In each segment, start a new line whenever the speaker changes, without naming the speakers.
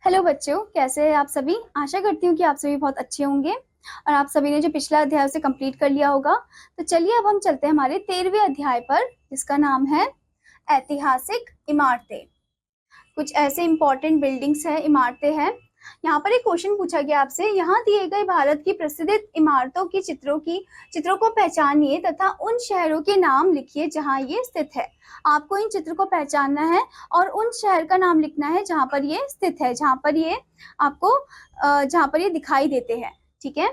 Hello बच्चों, कैसे हैं आप सभी। आशा करती हूँ कि आप सभी बहुत अच्छे होंगे और आप सभी ने जो पिछला अध्याय उसे कंप्लीट कर लिया होगा। तो चलिए अब हम चलते हैं हमारे 13वें अध्याय पर, जिसका नाम है ऐतिहासिक इमारतें। कुछ ऐसे इंपॉर्टेंट बिल्डिंग्स हैं, इमारतें हैं। यहाँ पर एक क्वेश्चन पूछा गया आपसे, यहाँ दिए गए भारत की प्रसिद्ध इमारतों की चित्रों को पहचानिए तथा उन शहरों के नाम लिखिए जहाँ ये स्थित है। आपको इन चित्र को पहचानना है और उन शहर का नाम लिखना है जहाँ पर ये स्थित है, जहाँ पर ये आपको जहाँ पर ये दिखाई देते हैं। ठीक है,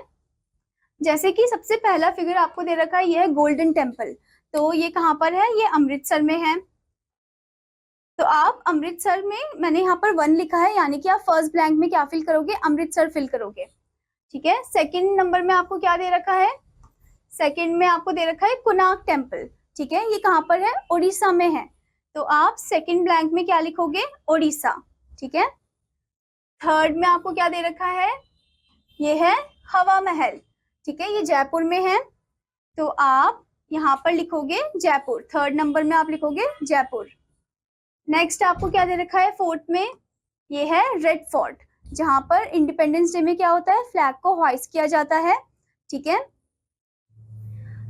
जैसे कि सबसे पहला फिगर आपको दे रखा है, ये है गोल्डन टेम्पल। तो ये कहाँ पर है? ये अमृतसर में है। तो आप अमृतसर में, मैंने यहाँ पर 1 लिखा है, यानी कि आप फर्स्ट ब्लैंक में क्या फिल करोगे? अमृतसर फिल करोगे। ठीक है, सेकंड नंबर में आपको क्या दे रखा है? सेकंड में आपको दे रखा है कोणार्क टेम्पल। ठीक है, ये कहाँ पर है? उड़ीसा में है। तो आप सेकंड ब्लैंक में क्या लिखोगे? उड़ीसा। ठीक है, थर्ड में आपको क्या दे रखा है? ये है हवा महल। ठीक है, ये जयपुर में है। तो आप यहाँ पर लिखोगे जयपुर। थर्ड नंबर में आप लिखोगे जयपुर। नेक्स्ट आपको क्या दे रखा है? फोर्थ में ये है रेड फोर्ट, जहां पर इंडिपेंडेंस डे में क्या होता है? फ्लैग को हॉइस्ट किया जाता है। ठीक है,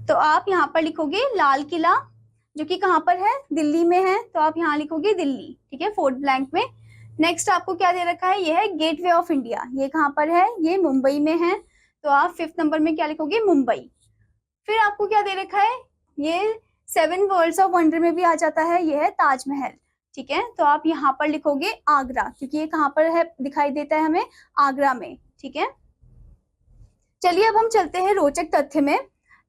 तो आप यहाँ पर लिखोगे लाल किला, जो कि कहाँ पर है? दिल्ली में है। तो आप यहाँ लिखोगे दिल्ली। ठीक है, फोर्थ ब्लैंक में। नेक्स्ट आपको क्या दे रखा है? ये है गेटवे ऑफ इंडिया। ये कहाँ पर है? ये मुंबई में है। तो आप फिफ्थ नंबर में क्या लिखोगे? मुंबई। फिर आपको क्या दे रखा है? ये 7 वर्ल्ड्स ऑफ वंडर में भी आ जाता है, ये है ताजमहल। ठीक है, तो आप यहाँ पर लिखोगे आगरा, क्योंकि ये कहाँ पर है? दिखाई देता है हमें आगरा में। ठीक है, चलिए अब हम चलते हैं रोचक तथ्य में।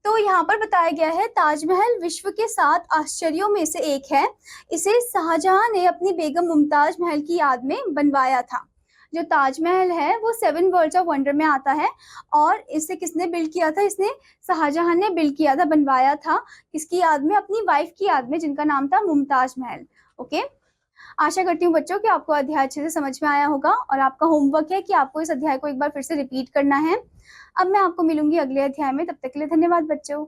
तो यहाँ पर बताया गया है ताजमहल विश्व के 7 आश्चर्यों में से एक है। इसे शाहजहां ने अपनी बेगम मुमताज महल की याद में बनवाया था। जो ताजमहल है वो 7 वर्ल्ड्स ऑफ वंडर में आता है। और इसे किसने बिल्ड किया था? इसने शाहजहां ने बिल्ड किया था, बनवाया था। किसकी याद में? अपनी वाइफ की याद में, जिनका नाम था मुमताज महल। ओके, आशा करती हूँ बच्चों कि आपको अध्याय अच्छे से समझ में आया होगा और आपका होमवर्क है कि आपको इस अध्याय को एक बार फिर से रिपीट करना है। अब मैं आपको मिलूंगी अगले अध्याय में, तब तक के लिए धन्यवाद बच्चों।